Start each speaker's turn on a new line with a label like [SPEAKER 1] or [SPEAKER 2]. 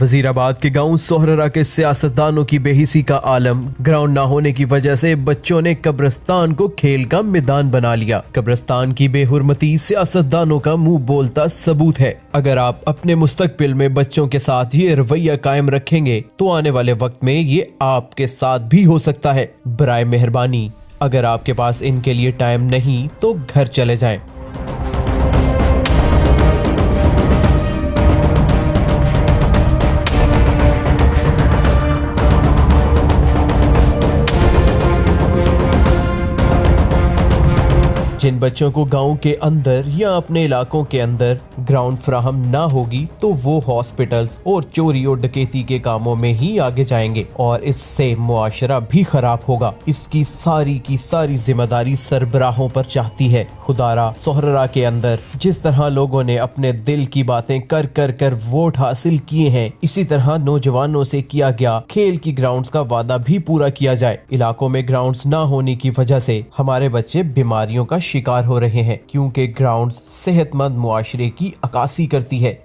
[SPEAKER 1] वजीराबाद के गांव सोहररा के सियासतदानों की बेहिसी का आलम। ग्राउंड ना होने की वजह से बच्चों ने कब्रिस्तान को खेल का मैदान बना लिया। कब्रिस्तान की बेहुरमती सियासतदानों का मुंह बोलता सबूत है। अगर आप अपने मुस्तकबिल में बच्चों के साथ ये रवैया कायम रखेंगे तो आने वाले वक्त में ये आपके साथ भी हो सकता है। बराए मेहरबानी, अगर आपके पास इनके लिए टाइम नहीं तो घर चले जाएं। जिन बच्चों को गांव के अंदर या अपने इलाकों के अंदर ग्राउंड फराहम ना होगी तो वो हॉस्पिटल्स और चोरी और डकैती के कामों में ही आगे जाएंगे और इससे मुआशरा भी खराब होगा। इसकी सारी की सारी जिम्मेदारी सरबराहों पर चाहती है। खुदारा सोहररा के अंदर जिस तरह लोगों ने अपने दिल की बातें कर कर कर वोट हासिल किए हैं, इसी तरह नौजवानों से किया गया खेल की ग्राउंड्स का वादा भी पूरा किया जाए। इलाकों में ग्राउंड्स ना होने की वजह से हमारे बच्चे बीमारियों का शिकार हो रहे हैं, क्योंकि ग्राउंड्स सेहतमंद मुआशरे की अक्कासी करती है।